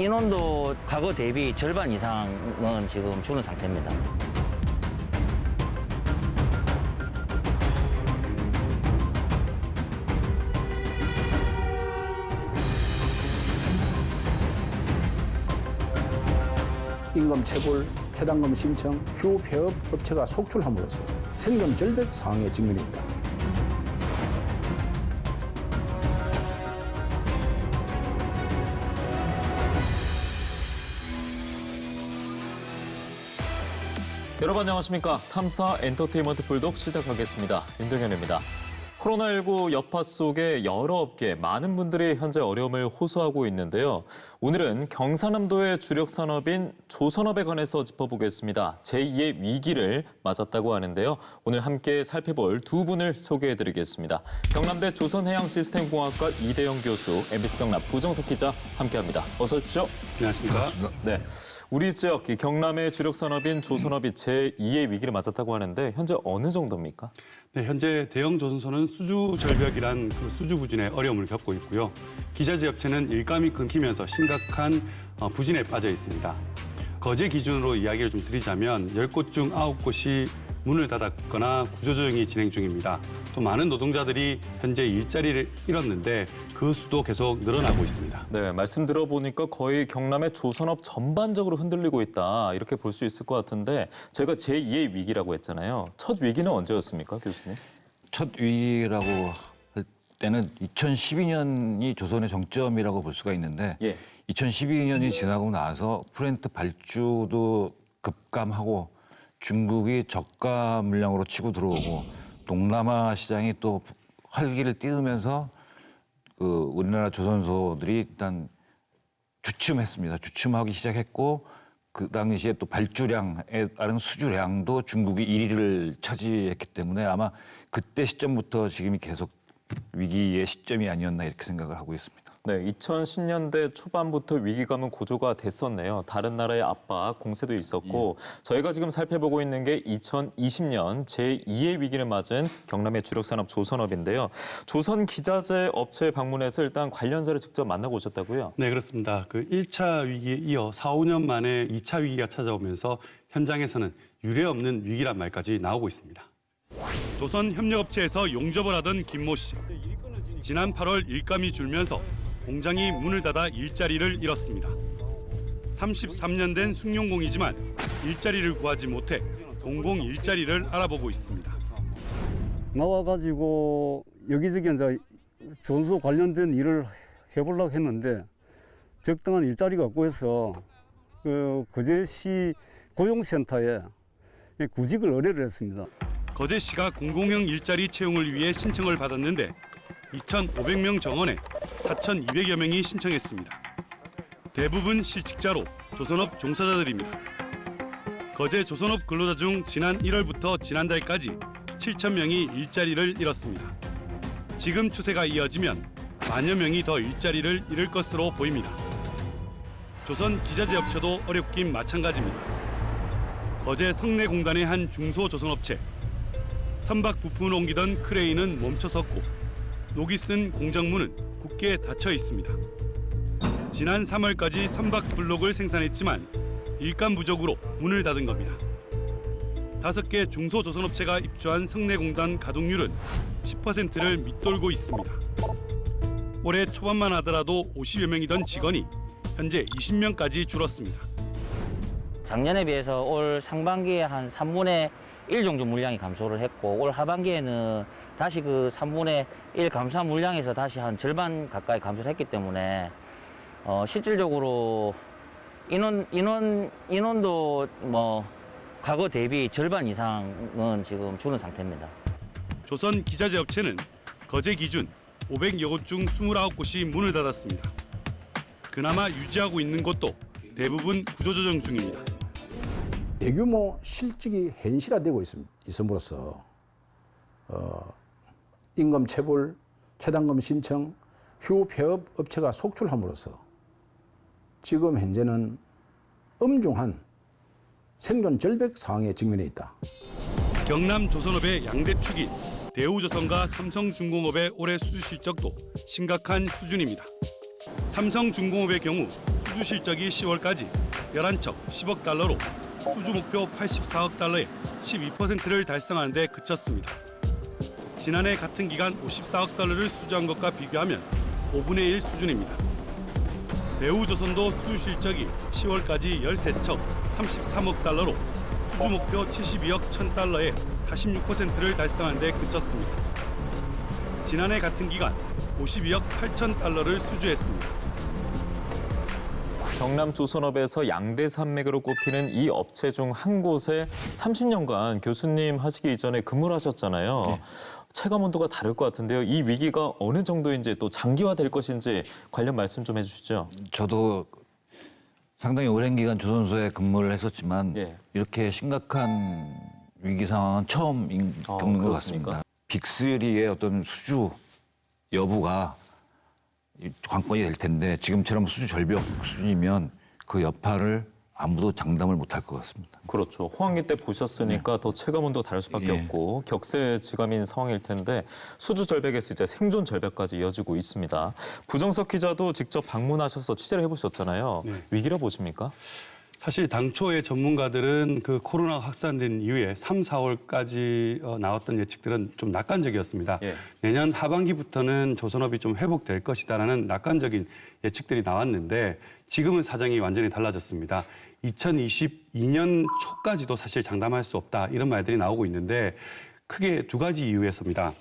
인원도 과거 대비 절반 이상은 지금 줄은 상태입니다. 임금 체불, 해당금 신청, 휴 폐업 업체가 속출함으로써 생존 절벽 상황에 직면해 있다. 여러분 안녕하십니까. 탐사 엔터테인먼트 불독 시작하겠습니다. 윤동현입니다. 코로나19 여파 속에 여러 업계, 많은 분들이 현재 어려움을 호소하고 있는데요. 오늘은 경상남도의 주력 산업인 조선업에 관해서 짚어보겠습니다. 제2의 위기를 맞았다고 하는데요. 오늘 함께 살펴볼 두 분을 소개해드리겠습니다. 경남대 조선해양시스템공학과 이대영 교수, MBC 경남 부정석 기자 함께합니다. 어서 오십시오. 안녕하십니까. 네. 우리 지역 경남의 주력 산업인 조선업이 제2의 위기를 맞았다고 하는데 현재 어느 정도입니까? 네, 현재 대형 조선소는 수주 절벽이란 그 수주 부진에 어려움을 겪고 있고요. 기자재 업체는 일감이 끊기면서 심각한 부진에 빠져 있습니다. 거제 기준으로 이야기를 좀 드리자면 10곳 중 9곳이 문을 닫았거나 구조조정이 진행 중입니다. 또 많은 노동자들이 현재 일자리를 잃었는데 그 수도 계속 늘어나고 있습니다. 네, 말씀 들어보니까 거의 경남의 조선업 전반적으로 흔들리고 있다 이렇게 볼 수 있을 것 같은데 저희가 제2의 위기라고 했잖아요. 첫 위기는 언제였습니까, 교수님? 첫 위기라고 할 때는 2012년이 조선의 정점이라고 볼 수가 있는데 2012년이 지나고 나서 프렌트 발주도 급감하고 중국이 저가 물량으로 치고 들어오고 동남아 시장이 또 활기를 띄우면서 그 우리나라 조선소들이 일단 주춤했습니다. 주춤하기 시작했고 그 당시에 또 발주량에 따른 수주량도 중국이 1위를 차지했기 때문에 아마 그때 시점부터 지금이 계속 위기의 시점이 아니었나 이렇게 생각을 하고 있습니다. 네, 2010년대 초반부터 위기감은 고조가 됐었네요. 다른 나라의 압박, 공세도 있었고 저희가 지금 살펴보고 있는 게 2020년 제2의 위기를 맞은 경남의 주력 산업 조선업인데요. 조선 기자재 업체에 방문해서 일단 관련자를 직접 만나고 오셨다고요? 네, 그렇습니다. 그 1차 위기에 이어 4, 5년 만에 2차 위기가 찾아오면서 현장에서는 유례없는 위기란 말까지 나오고 있습니다. 조선협력업체에서 용접을 하던 김모 씨. 지난 8월 일감이 줄면서 공장이 문을 닫아 일자리를 잃었습니다. 33년 된 숭룡공이지만 일자리를 구하지 못해 공공 일자리를 알아보고 있습니다. 나와가지고 여기저기 이제 전수 관련된 일을 해보려고 했는데 적당한 일자리가 없고 해서 그 거제시 고용센터에 구직을 의뢰를 했습니다. 거제시가 공공형 일자리 채용을 위해 신청을 받았는데 2,500명 정원에 4,200여 명이 신청했습니다. 대부분 실직자로 조선업 종사자들입니다. 거제 조선업 근로자 중 지난 1월부터 지난달까지 7,000명이 일자리를 잃었습니다. 지금 추세가 이어지면 만여 명이 더 일자리를 잃을 것으로 보입니다. 조선 기자재 업체도 어렵긴 마찬가지입니다. 거제 성내공단의 한 중소조선업체. 선박 부품을 옮기던 크레인은 멈춰섰고 녹이 쓴 공장문은 굳게 닫혀 있습니다. 지난 3월까지 선박 블록을 생산했지만 일감 부족으로 문을 닫은 겁니다. 5개 중소조선업체가 입주한 성내공단 가동률은 10%를 밑돌고 있습니다. 올해 초반만 하더라도 50여 명이던 직원이 현재 20명까지 줄었습니다. 작년에 비해서 올 상반기에 한 3분의 1 정도 물량이 감소를 했고 올 하반기에는 다시 그 3분의 1 감소한 물량에서 다시 한 절반 가까이 감소를 했기 때문에 실질적으로 인원도 뭐 과거 대비 절반 이상은 지금 줄은 상태입니다. 조선 기자재 업체는 거제 기준 500여 곳 중 29곳이 문을 닫았습니다. 그나마 유지하고 있는 곳도 대부분 구조조정 중입니다. 대규모 실직이 현실화되고 있음으로써 임금 체불, 최단금 신청, 휴 폐업 업체가 속출함으로써 지금 현재는 엄중한 생존 절벽 상황에 직면해 있다. 경남 조선업의 양대 축인 대우조선과 삼성중공업의 올해 수주 실적도 심각한 수준입니다. 삼성중공업의 경우 수주 실적이 10월까지 11척 10억 달러로 수주 목표 84억 달러에 12%를 달성하는 데 그쳤습니다. 지난해 같은 기간 54억 달러를 수주한 것과 비교하면 5분의 1 수준입니다. 대우조선도 수주 실적이 10월까지 13척 33억 달러로 수주 목표 72억 1000달러에 46%를 달성하는 데 그쳤습니다. 지난해 같은 기간 52억 8천 달러를 수주했습니다. 경남 조선업에서 양대 산맥으로 꼽히는 이 업체 중 한 곳에 30년간 교수님 하시기 이전에 근무를 하셨잖아요. 네. 체감 온도가 다를 것 같은데요. 이 위기가 어느 정도인지 또 장기화될 것인지 관련 말씀 좀 해주시죠. 저도 상당히 오랜 기간 조선소에 근무를 했었지만 예. 이렇게 심각한 위기 상황은 처음 겪는 것 그렇습니까? 같습니다. 빅3의 어떤 수주 여부가 관건이 될 텐데 지금처럼 수주 절벽 수준이면 그 여파를 아무도 장담을 못할 것 같습니다. 그렇죠. 호황기 때 보셨으니까 더 체감 온도가 다를 수밖에 예. 없고 격세지감인 상황일 텐데 수주 절벽에서 이제 생존 절벽까지 이어지고 있습니다. 부정석 기자도 직접 방문하셔서 취재를 해보셨잖아요. 네. 위기라 보십니까? 사실 당초에 전문가들은 그 코로나가 확산된 이후에 3, 4월까지 나왔던 예측들은 좀 낙관적이었습니다. 예. 내년 하반기부터는 조선업이 좀 회복될 것이다라는 낙관적인 예측들이 나왔는데 지금은 사정이 완전히 달라졌습니다. 2022년 초까지도 사실 장담할 수 없다 이런 말들이 나오고 있는데 크게 두 가지 이유에서입니다.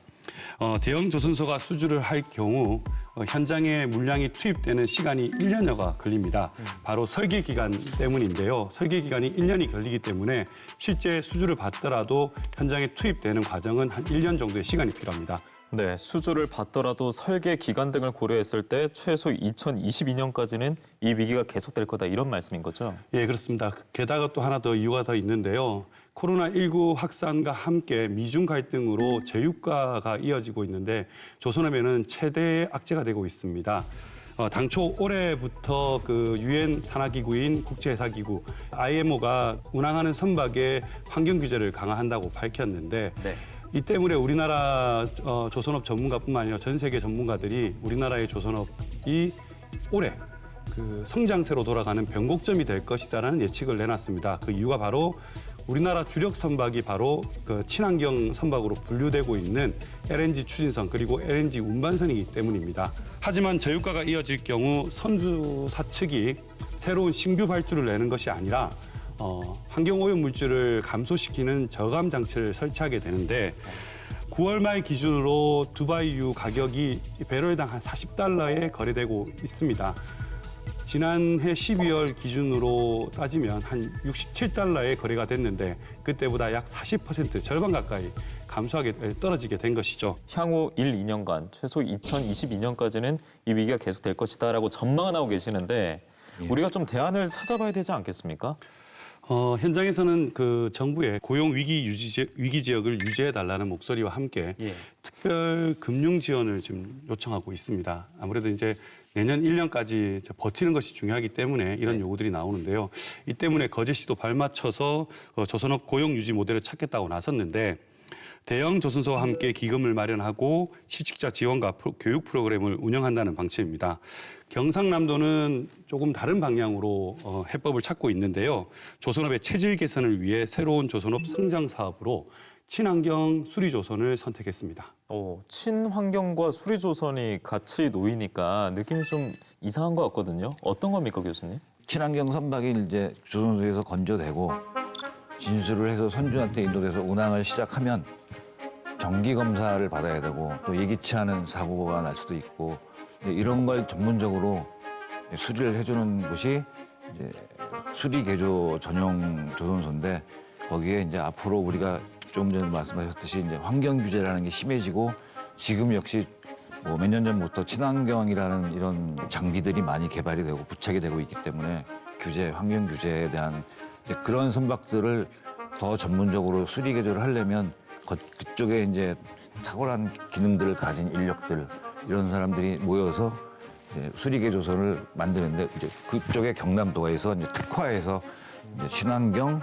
대형 조선소가 수주를 할 경우 현장에 물량이 투입되는 시간이 1년여가 걸립니다. 바로 설계 기간 때문인데요. 설계 기간이 1년이 걸리기 때문에 실제 수주를 받더라도 현장에 투입되는 과정은 한 1년 정도의 시간이 필요합니다. 네, 수주를 받더라도 설계 기간 등을 고려했을 때 최소 2022년까지는 이 위기가 계속될 거다 이런 말씀인 거죠? 예, 그렇습니다. 게다가 또 하나 더 이유가 더 있는데요. 코로나19 확산과 함께 미중 갈등으로 제유가가 이어지고 있는데 조선업에는 최대의 악재가 되고 있습니다. 당초 올해부터 그 유엔 산하기구인 국제회사기구 IMO가 운항하는 선박의 환경 규제를 강화한다고 밝혔는데 네. 이 때문에 우리나라 조선업 전문가뿐만 아니라 전 세계 전문가들이 우리나라의 조선업이 올해 그 성장세로 돌아가는 변곡점이 될 것이다라는 예측을 내놨습니다. 그 이유가 바로 우리나라 주력 선박이 바로 그 친환경 선박으로 분류되고 있는 LNG 추진선 그리고 LNG 운반선이기 때문입니다. 하지만 저유가가 이어질 경우 선주사 측이 새로운 신규 발주를 내는 것이 아니라 환경오염 물질을 감소시키는 저감 장치를 설치하게 되는데 9월 말 기준으로 두바이유 가격이 배럴당 한 40달러에 거래되고 있습니다. 지난해 12월 기준으로 따지면 한 67달러에 거래가 됐는데 그때보다 약 40% 절반 가까이 떨어지게 된 것이죠. 향후 1, 2년간 최소 2022년까지는 이 위기가 계속될 것이다라고 전망을 하고 계시는데 우리가 좀 대안을 찾아봐야 되지 않겠습니까? 현장에서는 그 정부의 고용 위기 지역을 유지해달라는 목소리와 함께 특별 금융 지원을 지금 요청하고 있습니다. 아무래도 이제 내년 1년까지 버티는 것이 중요하기 때문에 이런 요구들이 나오는데요. 이 때문에 거제시도 발맞춰서 조선업 고용 유지 모델을 찾겠다고 나섰는데 대형 조선소와 함께 기금을 마련하고 실직자 지원과 교육 프로그램을 운영한다는 방침입니다. 경상남도는 조금 다른 방향으로 해법을 찾고 있는데요. 조선업의 체질 개선을 위해 새로운 조선업 성장 사업으로 친환경 수리조선을 선택했습니다. 친환경과 수리조선이 같이 놓이니까 느낌이 좀 이상한 것 같거든요. 어떤 겁니까, 교수님? 친환경 선박이 이제 조선소에서 건조되고 진수를 해서 선주한테 인도돼서 운항을 시작하면 정기 검사를 받아야 되고 또 예기치 않은 사고가 날 수도 있고 이런 걸 전문적으로 수리를 해주는 곳이 이제 수리 개조 전용 조선소인데 거기에 이제 앞으로 우리가 조금 전에 말씀하셨듯이 이제 환경 규제라는 게 심해지고 지금 역시 뭐 몇 년 전부터 친환경이라는 이런 장비들이 많이 개발이 되고 부착이 되고 있기 때문에 환경 규제에 대한 이제 그런 선박들을 더 전문적으로 수리 개조를 하려면 그쪽에 이제 탁월한 기능들을 가진 인력들 이런 사람들이 모여서 이제 수리 개조선을 만드는데 이제 그쪽에 경남도에서 이제 특화해서 이제 친환경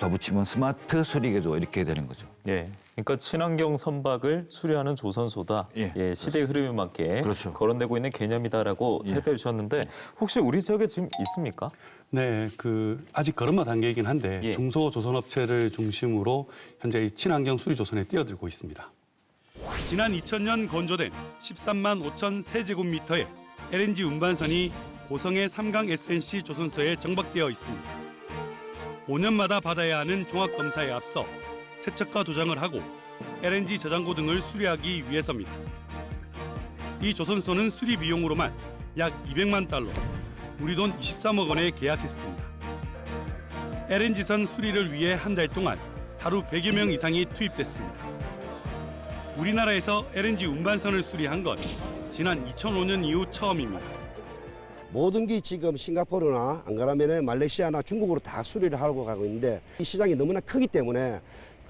더 붙이면 스마트 수리개조 이렇게 되는 거죠. 예. 그러니까 친환경 선박을 수리하는 조선소다. 예, 예, 시대의 흐름에 맞게 그렇죠. 거론되고 있는 개념이다라고 살펴주셨는데 혹시 우리 지역에 지금 있습니까? 네, 아직 걸음마 단계이긴 한데 예. 중소조선업체를 중심으로 현재 이 친환경 수리 조선에 뛰어들고 있습니다. 지난 2000년 건조된 13만 5천 세제곱미터의 LNG 운반선이 고성의 삼강 SNC 조선소에 정박되어 있습니다. 5년마다 받아야 하는 종합검사에 앞서 세척과 도장을 하고 LNG 저장고 등을 수리하기 위해서입니다. 이 조선소는 수리 비용으로만 약 200만 달러, 우리 돈 23억 원에 계약했습니다. LNG선 수리를 위해 한 달 동안 하루 100여 명 이상이 투입됐습니다. 우리나라에서 LNG 운반선을 수리한 건 지난 2005년 이후 처음입니다. 모든 게 지금 싱가포르나 안 그러면 말레이시아나 중국으로 다 수리를 하고 가고 있는데 이 시장이 너무나 크기 때문에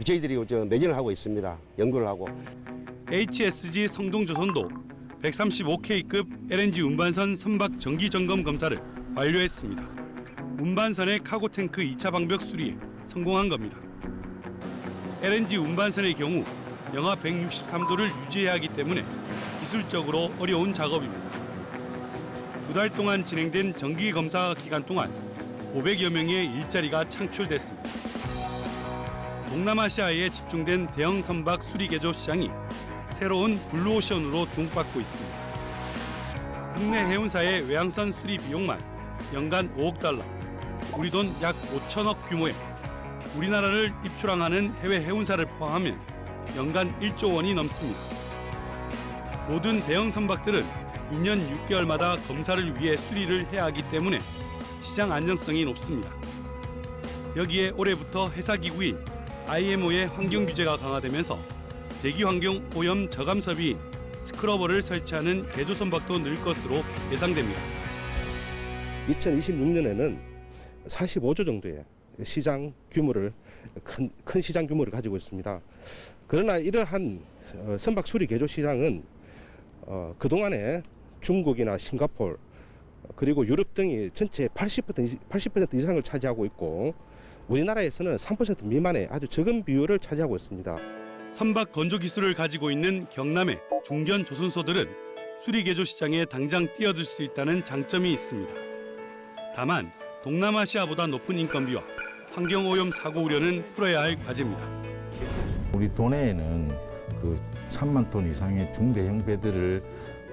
저희들이 매진을 하고 있습니다. 연구를 하고. HSG 성동조선도 135K급 LNG 운반선 선박 정기 점검 검사를 완료했습니다. 운반선의 카고 탱크 2차 방벽 수리에 성공한 겁니다. LNG 운반선의 경우 영하 163도를 유지해야 하기 때문에 기술적으로 어려운 작업입니다. 2달 동안 진행된 정기 검사 기간 동안 500여 명의 일자리가 창출됐습니다. 동남아시아에 집중된 대형 선박 수리 개조 시장이 새로운 블루오션으로 주목받고 있습니다. 국내 해운사의 외항선 수리 비용만 연간 5억 달러, 우리 돈 약 5천억 규모의 우리나라를 입출항하는 해외 해운사를 포함하면 연간 1조 원이 넘습니다. 모든 대형 선박들은 2년 6개월마다 검사를 위해 수리를 해야 하기 때문에 시장 안정성이 높습니다. 여기에 올해부터 회사기구인 IMO의 환경 규제가 강화되면서 대기 환경 오염 저감 설비인 스크러버를 설치하는 개조 선박도 늘 것으로 예상됩니다. 2026년에는 45조 정도의 시장 규모를 큰 시장 규모를 가지고 있습니다. 그러나 이러한 선박 수리 개조 시장은 그동안에 중국이나 싱가포르 그리고 유럽 등이 전체 80% 이상을 차지하고 있고 우리나라에서는 3% 미만의 아주 적은 비율을 차지하고 있습니다. 선박 건조 기술을 가지고 있는 경남의 중견 조선소들은 수리 개조 시장에 당장 뛰어들 수 있다는 장점이 있습니다. 다만 동남아시아보다 높은 인건비와 환경 오염 사고 우려는 풀어야 할 과제입니다. 우리 도내에는 3만 톤 이상의 중대형 배들을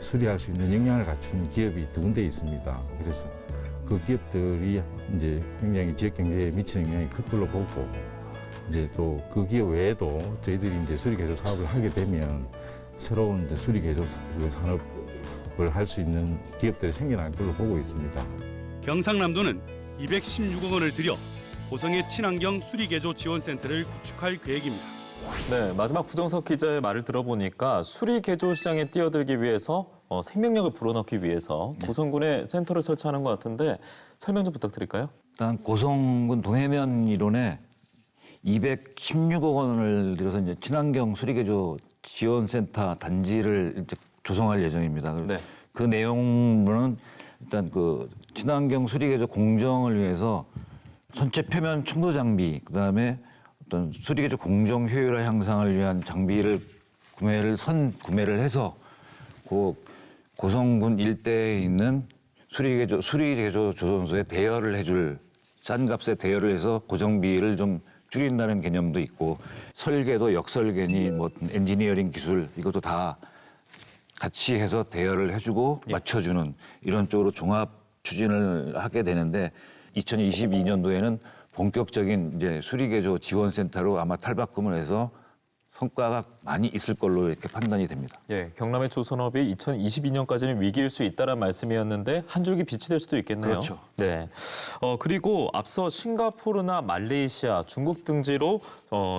수리할 수 있는 역량을 갖춘 기업이 2군데 있습니다. 그래서 그 기업들이 이제 굉장히 지역 경제에 미치는 영향이 클 걸로 보고 이제 또 그 기업 외에도 저희들이 이제 수리 개조 사업을 하게 되면 새로운 이제 수리 개조 산업을 할 수 있는 기업들이 생겨날 걸로 보고 있습니다. 경상남도는 216억 원을 들여 고성의 친환경 수리 개조 지원센터를 구축할 계획입니다. 네, 마지막 부정석 기자의 말을 들어보니까 수리 개조 시장에 뛰어들기 위해서 생명력을 불어넣기 위해서 고성군에 센터를 설치하는 것 같은데 설명 좀 부탁드릴까요? 일단 고성군 동해면 이론에 216억 원을 들여서 이제 친환경 수리개조 지원센터 단지를 이제 조성할 예정입니다. 네. 그 내용은 일단 친환경 수리개조 공정을 위해서 선체 표면 청도 장비, 그다음에 어떤 수리개조 공정 효율화 향상을 위한 장비를 구매를 해서 고성군 일대에 있는 수리개조 조선소에 대여를 해줄 싼 값에 대여를 해서 고정비를 좀 줄인다는 개념도 있고 설계도 역설계니 엔지니어링 기술 이것도 다 같이 해서 대여를 해주고 맞춰주는 이런 쪽으로 종합 추진을 하게 되는데 2022년도에는 본격적인 이제 수리개조 지원센터로 아마 탈바꿈을 해서 성과가 많이 있을 걸로 이렇게 판단이 됩니다. 예, 경남의 조선업이 2022년까지는 위기일 수 있다는 말씀이었는데 한 줄기 빛이 될 수도 있겠네요. 그렇죠. 네. 그리고 앞서 싱가포르나 말레이시아, 중국 등지로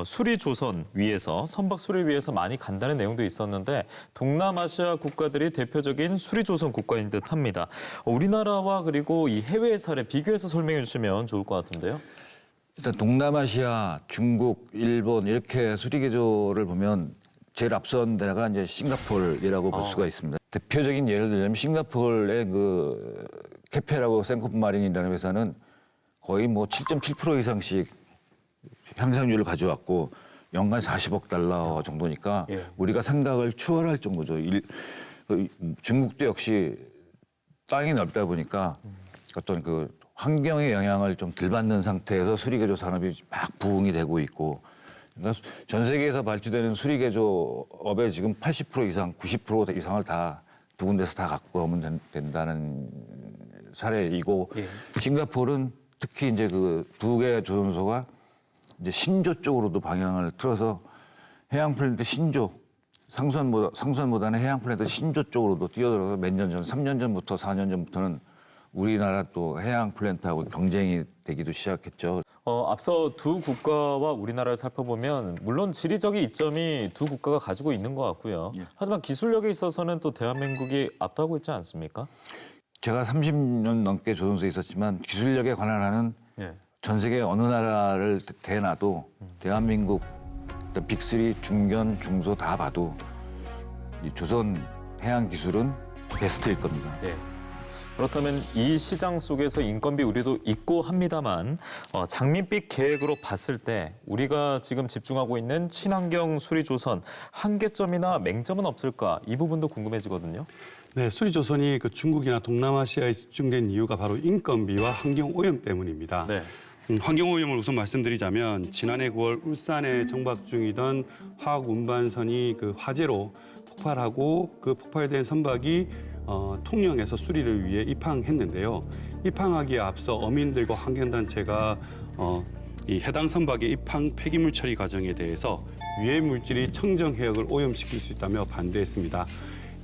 수리 조선 위해서 선박 수리를 위해서 많이 간다는 내용도 있었는데 동남아시아 국가들이 대표적인 수리 조선 국가인 듯합니다. 우리나라와 그리고 이 해외의 사례 비교해서 설명해 주시면 좋을 것 같은데요. 일단 동남아시아, 중국, 일본 이렇게 수리개조를 보면 제일 앞선 데가 이제 싱가포르라고 볼 수가 있습니다. 대표적인 예를 들자면 싱가포르의 케페라고 생코프 마린이라는 회사는 거의 7.7% 이상씩 향상률을 가져왔고 연간 40억 달러 정도니까 우리가 생각을 추월할 정도죠. 중국도 역시 땅이 넓다 보니까 어떤 그 환경의 영향을 좀 덜 받는 상태에서 수리개조 산업이 막 부흥이 되고 있고, 그러니까 전 세계에서 발주되는 수리개조업의 지금 80% 이상, 90% 이상을 다 두 군데서 다 갖고 오면 된다는 사례이고, 싱가포르는 특히 이제 그 두 개 조선소가 이제 신조 쪽으로도 방향을 틀어서 해양 플랜트 신조, 상수원보다는 해양 플랜트 신조 쪽으로도 뛰어들어서 몇 년 전, 3년 전부터 4년 전부터는 우리나라 또 해양 플랜트하고 경쟁이 되기도 시작했죠. 앞서 두 국가와 우리나라를 살펴보면 물론 지리적인 이점이 두 국가가 가지고 있는 것 같고요. 하지만 기술력에 있어서는 또 대한민국이 압도하고 있지 않습니까? 제가 30년 넘게 조선소에 있었지만 기술력에 관한 한은 전 세계 어느 나라를 대놔도 대한민국 빅3, 중견, 중소 다 봐도 이 조선 해양 기술은 베스트일 겁니다. 그렇다면 이 시장 속에서 인건비 우리도 있고 합니다만 장밋빛 계획으로 봤을 때 우리가 지금 집중하고 있는 친환경 수리조선 한계점이나 맹점은 없을까? 이 부분도 궁금해지거든요. 네, 수리조선이 그 중국이나 동남아시아에 집중된 이유가 바로 인건비와 환경오염 때문입니다. 환경오염을 우선 말씀드리자면 지난해 9월 울산에 정박 중이던 화학 운반선이 그 화재로 폭발하고 그 폭발된 선박이 통영에서 수리를 위해 입항했는데요. 입항하기에 앞서 어민들과 환경단체가 이 해당 선박의 입항 폐기물 처리 과정에 대해서 유해 물질이 청정 해역을 오염시킬 수 있다며 반대했습니다.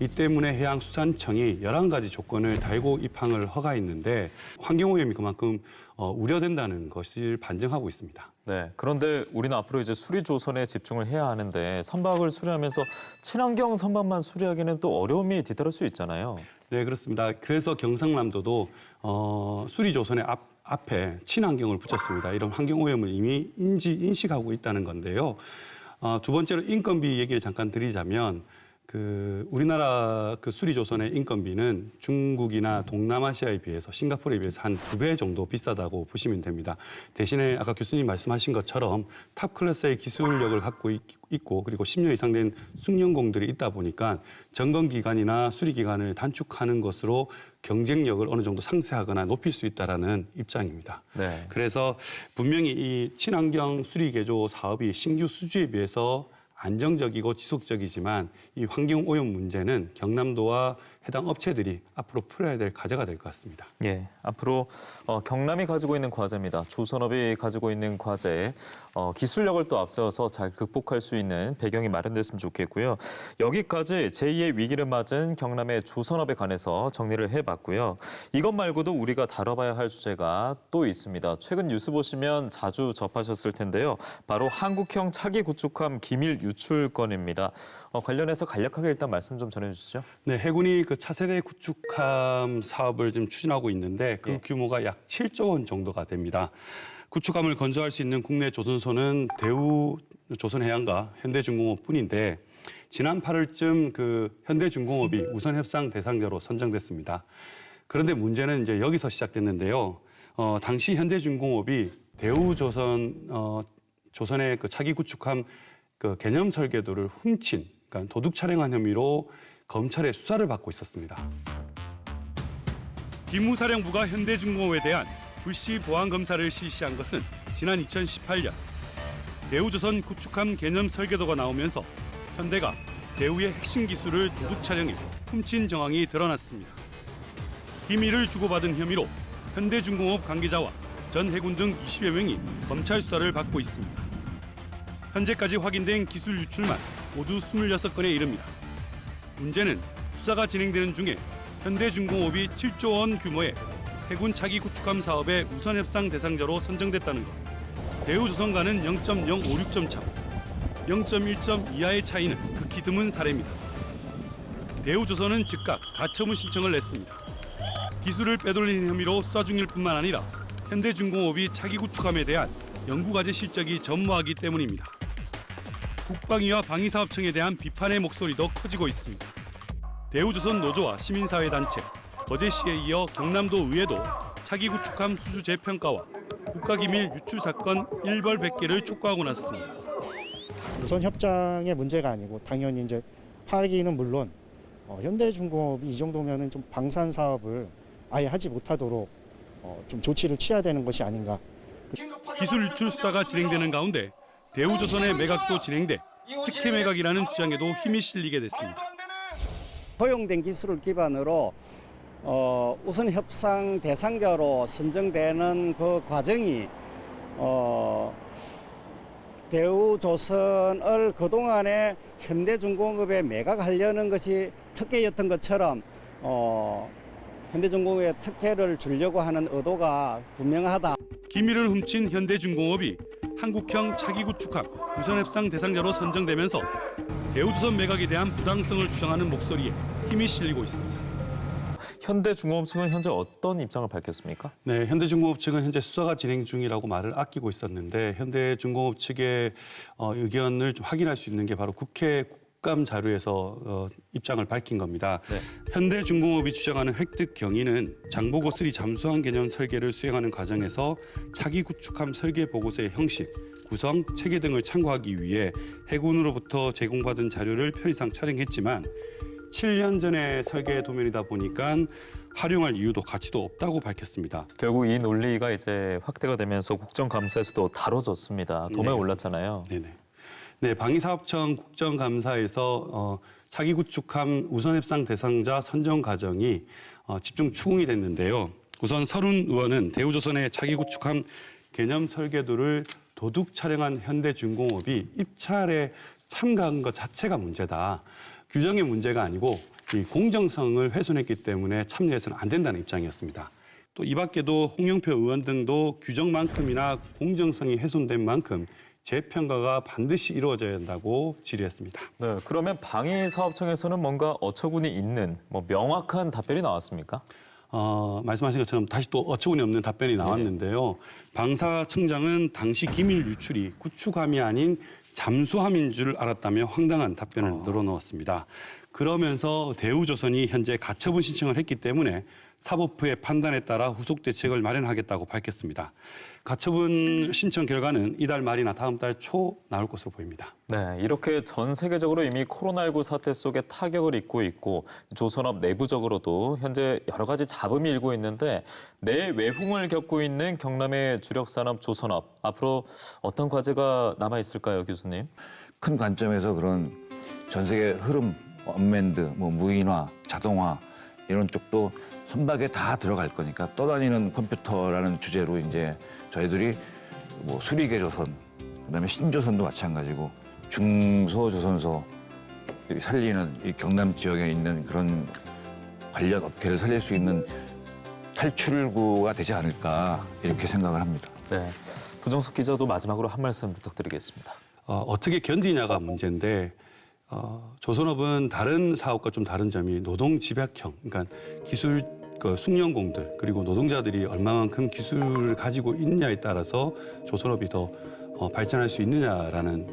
이 때문에 해양수산청이 11가지 조건을 달고 입항을 허가했는데 환경오염이 그만큼 우려된다는 것을 반증하고 있습니다. 네, 그런데 우리는 앞으로 이제 수리조선에 집중을 해야 하는데 선박을 수리하면서 친환경 선박만 수리하기는 또 어려움이 뒤따를 수 있잖아요. 네, 그렇습니다. 그래서 경상남도도 수리조선의 앞에 친환경을 붙였습니다. 이런 환경오염을 이미 인식하고 있다는 건데요. 두 번째로 인건비 얘기를 잠깐 드리자면 우리나라 그 수리조선의 인건비는 중국이나 동남아시아에 비해서 싱가포르에 비해서 한 2배 정도 비싸다고 보시면 됩니다. 대신에 아까 교수님 말씀하신 것처럼 탑 클래스의 기술력을 갖고 있고 그리고 10년 이상 된 숙련공들이 있다 보니까 점검 기간이나 수리 기간을 단축하는 것으로 경쟁력을 어느 정도 상쇄하거나 높일 수 있다라는 입장입니다. 그래서 분명히 이 친환경 수리 개조 사업이 신규 수주에 비해서 안정적이고 지속적이지만 이 환경오염 문제는 경남도와 해당 업체들이 앞으로 풀어야 될 과제가 될 것 같습니다. 앞으로 경남이 가지고 있는 과제입니다. 조선업이 가지고 있는 과제, 기술력을 또 앞세워서 잘 극복할 수 있는 배경이 마련됐으면 좋겠고요. 여기까지 제2의 위기를 맞은 경남의 조선업에 관해서 정리를 해봤고요. 이것 말고도 우리가 다뤄봐야 할 주제가 또 있습니다. 최근 뉴스 보시면 자주 접하셨을 텐데요. 바로 한국형 차기 구축함 기밀 유출 건입니다. 관련해서 간략하게 일단 말씀 좀 전해주시죠. 네, 해군이 그 차세대 구축함 사업을 지금 추진하고 있는데 그 규모가 약 7조 원 정도가 됩니다. 구축함을 건조할 수 있는 국내 조선소는 대우 조선해양과 현대중공업뿐인데 지난 8월쯤 그 현대중공업이 우선 협상 대상자로 선정됐습니다. 그런데 문제는 이제 여기서 시작됐는데요. 당시 현대중공업이 대우 조선의 그 차기 구축함 그 개념 설계도를 훔친, 그러니까 도둑 촬영한 혐의로 검찰의 수사를 받고 있었습니다. 기무사령부가 현대중공업에 대한 불시 보안 검사를 실시한 것은 지난 2018년 대우조선 구축함 개념 설계도가 나오면서 현대가 대우의 핵심 기술을 도둑 촬영해 훔친 정황이 드러났습니다. 비밀을 주고받은 혐의로 현대중공업 관계자와 전 해군 등 20여 명이 검찰 수사를 받고 있습니다. 현재까지 확인된 기술 유출만 모두 26건에 이릅니다. 문제는 수사가 진행되는 중에 현대중공업이 7조 원 규모의 해군 차기 구축함 사업의 우선 협상 대상자로 선정됐다는 것. 대우조선과는 0.056점 차, 0.1점 이하의 차이는 극히 드문 사례입니다. 대우조선은 즉각 가처분 신청을 냈습니다. 기술을 빼돌린 혐의로 수사 중일 뿐만 아니라 현대중공업이 차기 구축함에 대한 연구과제 실적이 전무하기 때문입니다. 국방위와 방위사업청에 대한 비판의 목소리도 커지고 있습니다. 대우조선 노조와 시민사회단체, 거제시에 이어 경남도 의회도 차기 구축함 수주 재평가와 국가기밀 유출 사건 일벌백계를 촉구하고 나섰습니다. 우선 협장의 문제가 아니고 당연히 이제 파기는 물론 현대중공업이 이 정도면은 좀 방산 사업을 아예 하지 못하도록 좀 조치를 취해야 되는 것이 아닌가. 기술 유출 수사가 진행되는 가운데 대우조선의 매각도 진행돼 특혜 매각이라는 주장에도 힘이 실리게 됐습니다. 허용된 기술을 기반으로 우선 협상 대상자로 선정되는 그 과정이 대우조선을 그동안에 현대중공업에 매각하려는 것이 특혜였던 것처럼 현대중공업에 특혜를 주려고 하는 의도가 분명하다. 기밀을 훔친 현대중공업이 한국형 차기 구축합 우선협상 대상자로 선정되면서 대우조선 매각에 대한 부당성을 주장하는 목소리에 힘이 실리고 있습니다. 현대중공업 측은 현재 어떤 입장을 밝혔습니까? 네, 현대중공업 측은 현재 수사가 진행 중이라고 말을 아끼고 있었는데 현대중공업 측의 의견을 좀 확인할 수 있는 게 바로 국회 국감 자료에서 입장을 밝힌 겁니다. 네. 현대중공업이 주장하는 획득 경위는 장보고 3 잠수함 개념 설계를 수행하는 과정에서 차기 구축함 설계 보고서의 형식, 구성, 체계 등을 참고하기 위해 해군으로부터 제공받은 자료를 편의상 촬영했지만 7년 전에 설계 도면이다 보니까 활용할 이유도 가치도 없다고 밝혔습니다. 결국 이 논리가 이제 확대가 되면서 국정감사에서도 다뤄졌습니다. 도마에 올랐잖아요. 네네. 네, 방위사업청 국정감사에서 차기 구축함 우선협상 대상자 선정 과정이 집중 추궁이 됐는데요. 우선 서른 의원은 대우조선의 차기 구축함 개념 설계도를 도둑 촬영한 현대중공업이 입찰에 참가한 것 자체가 문제다. 규정의 문제가 아니고 이 공정성을 훼손했기 때문에 참여해서는 안 된다는 입장이었습니다. 또 이 밖에도 홍영표 의원 등도 규정만큼이나 공정성이 훼손된 만큼 재평가가 반드시 이루어져야 한다고 질의했습니다. 네, 그러면 방위사업청에서는 뭔가 어처구니 있는 명확한 답변이 나왔습니까? 말씀하신 것처럼 다시 또 어처구니 없는 답변이 나왔는데요. 방사청장은 당시 기밀 유출이 구축함이 아닌 잠수함인 줄 알았다며 황당한 답변을 늘어놓았습니다. 그러면서 대우조선이 현재 가처분 신청을 했기 때문에 사법부의 판단에 따라 후속 대책을 마련하겠다고 밝혔습니다. 가처분 신청 결과는 이달 말이나 다음 달 초 나올 것으로 보입니다. 네, 이렇게 전 세계적으로 이미 코로나19 사태 속에 타격을 입고 있고 조선업 내부적으로도 현재 여러 가지 잡음이 일고 있는데 내외홍을 겪고 있는 경남의 주력 산업 조선업 앞으로 어떤 과제가 남아 있을까요, 교수님? 큰 관점에서 그런 전 세계 흐름, 언맨드, 무인화, 자동화 이런 쪽도 선박에 다 들어갈 거니까 떠다니는 컴퓨터라는 주제로 이제 저희들이 수리개조선, 그다음에 신조선도 마찬가지고 중소조선소 살리는 이 경남 지역에 있는 그런 관련 업계를 살릴 수 있는 탈출구가 되지 않을까 이렇게 생각을 합니다. 네, 부정석 기자도 마지막으로 한 말씀 부탁드리겠습니다. 어떻게 견디냐가 문제인데 조선업은 다른 사업과 좀 다른 점이 노동 집약형, 그러니까 기술 숙련공들 그리고 노동자들이 얼마만큼 기술을 가지고 있느냐에 따라서 조선업이 더 발전할 수 있느냐라는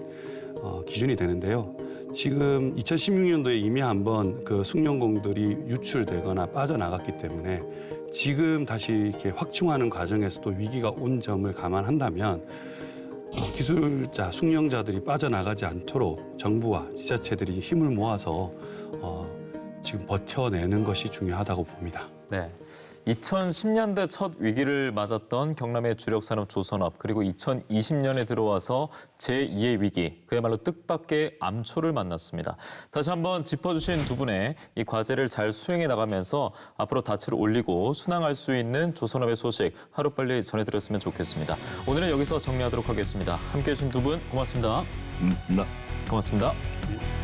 기준이 되는데요. 지금 2016년도에 이미 한번 그 숙련공들이 유출되거나 빠져나갔기 때문에 지금 다시 이렇게 확충하는 과정에서도 위기가 온 점을 감안한다면 기술자, 숙련자들이 빠져나가지 않도록 정부와 지자체들이 힘을 모아서 지금 버텨내는 것이 중요하다고 봅니다. 네, 2010년대 첫 위기를 맞았던 경남의 주력 산업 조선업 그리고 2020년에 들어와서 제2의 위기, 그야말로 뜻밖의 암초를 만났습니다. 다시 한번 짚어주신 두 분의 이 과제를 잘 수행해 나가면서 앞으로 닻을 올리고 순항할 수 있는 조선업의 소식 하루빨리 전해드렸으면 좋겠습니다. 오늘은 여기서 정리하도록 하겠습니다. 함께해 주신 두 분 고맙습니다. 네. 고맙습니다. 네.